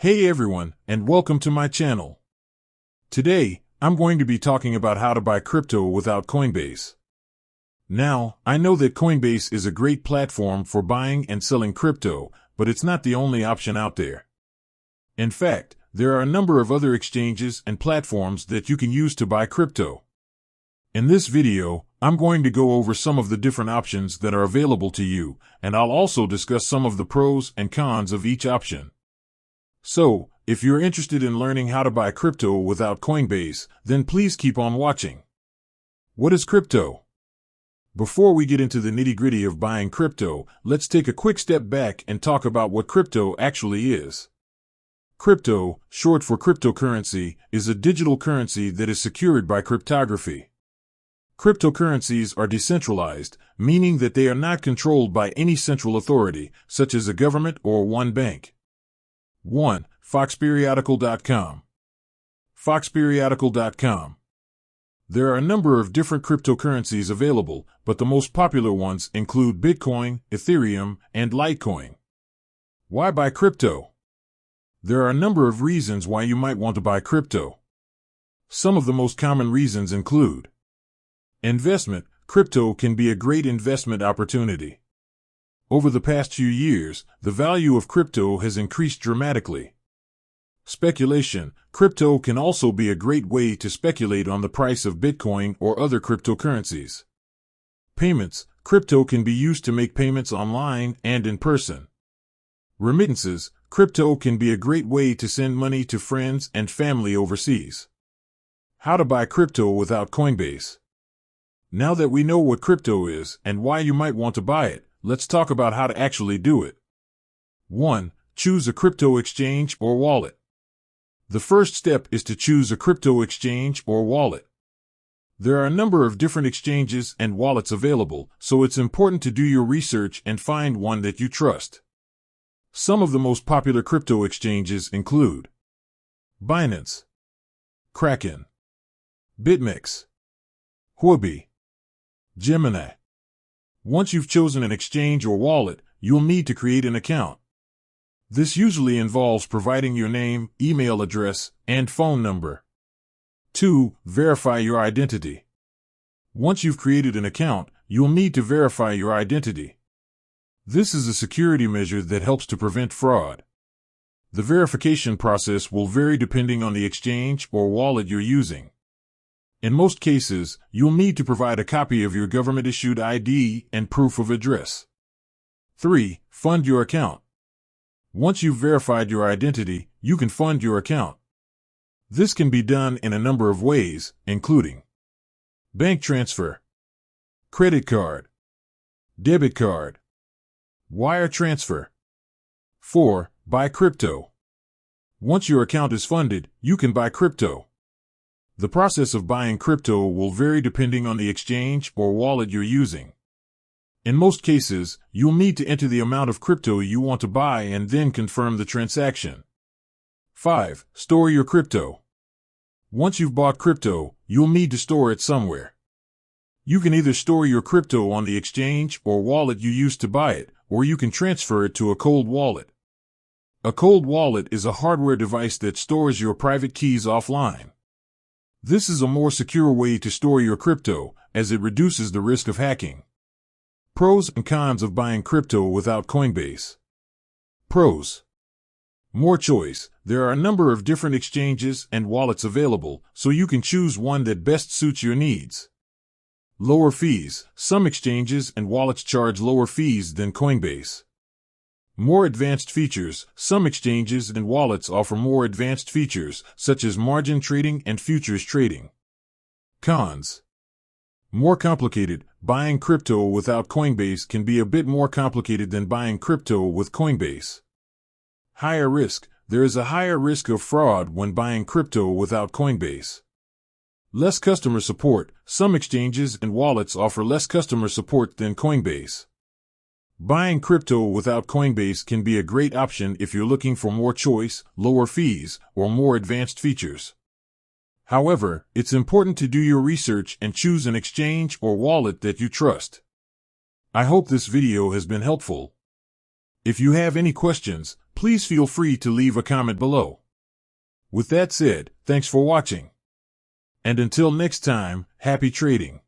Hey everyone, and welcome to my channel. Today, I'm going to be talking about how to buy crypto without Coinbase. Now, I know that Coinbase is a great platform for buying and selling crypto, but it's not the only option out there. In fact, there are a number of other exchanges and platforms that you can use to buy crypto. In this video, I'm going to go over some of the different options that are available to you, and I'll also discuss some of the pros and cons of each option. So, if you're interested in learning how to buy crypto without Coinbase, then please keep on watching. What is crypto? Before we get into the nitty-gritty of buying crypto, let's take a quick step back and talk about what crypto actually is. Crypto, short for cryptocurrency, is a digital currency that is secured by cryptography. Cryptocurrencies are decentralized, meaning that they are not controlled by any central authority, such as a government or one bank. 1. Foxperiodical.com. Foxperiodical.com. There are a number of different cryptocurrencies available, but the most popular ones include Bitcoin, Ethereum, and Litecoin. Why buy crypto? There are a number of reasons why you might want to buy crypto. Some of the most common reasons include: investment. Crypto can be a great investment opportunity. Over the past few years, the value of crypto has increased dramatically. Speculation. Crypto can also be a great way to speculate on the price of Bitcoin or other cryptocurrencies. Payments. Crypto can be used to make payments online and in person. Remittances. Crypto can be a great way to send money to friends and family overseas. How to buy crypto without Coinbase. Now that we know what crypto is and why you might want to buy it, let's talk about how to actually do it. 1. Choose a crypto exchange or wallet. The first step is to choose a crypto exchange or wallet. There are a number of different exchanges and wallets available, so it's important to do your research and find one that you trust. Some of the most popular crypto exchanges include Binance, Kraken, BitMEX, Huobi, Gemini. Once you've chosen an exchange or wallet, you'll need to create an account. This usually involves providing your name, email address, and phone number. 2. Verify your identity. Once you've created an account, you'll need to verify your identity. This is a security measure that helps to prevent fraud. The verification process will vary depending on the exchange or wallet you're using. In most cases, you'll need to provide a copy of your government-issued ID and proof of address. 3. Fund your account. Once you've verified your identity, you can fund your account. This can be done in a number of ways, including bank transfer, credit card, debit card, wire transfer. 4. Buy crypto. Once your account is funded, you can buy crypto. The process of buying crypto will vary depending on the exchange or wallet you're using. In most cases, you'll need to enter the amount of crypto you want to buy and then confirm the transaction. 5. Store your crypto. Once you've bought crypto, you'll need to store it somewhere. You can either store your crypto on the exchange or wallet you used to buy it, or you can transfer it to a cold wallet. A cold wallet is a hardware device that stores your private keys offline. This is a more secure way to store your crypto, as it reduces the risk of hacking. Pros and cons of buying crypto without Coinbase. Pros. More choice. There are a number of different exchanges and wallets available, so you can choose one that best suits your needs. Lower fees. Some exchanges and wallets charge lower fees than Coinbase. More advanced features. Some exchanges and wallets offer more advanced features, such as margin trading and futures trading. Cons. More complicated. Buying crypto without Coinbase can be a bit more complicated than buying crypto with Coinbase. Higher risk. There is a higher risk of fraud when buying crypto without Coinbase. Less customer support. Some exchanges and wallets offer less customer support than Coinbase. Buying crypto without Coinbase can be a great option if you're looking for more choice, lower fees, or more advanced features. However, it's important to do your research and choose an exchange or wallet that you trust. I hope this video has been helpful. If you have any questions, please feel free to leave a comment below. With that said, thanks for watching. And until next time, happy trading.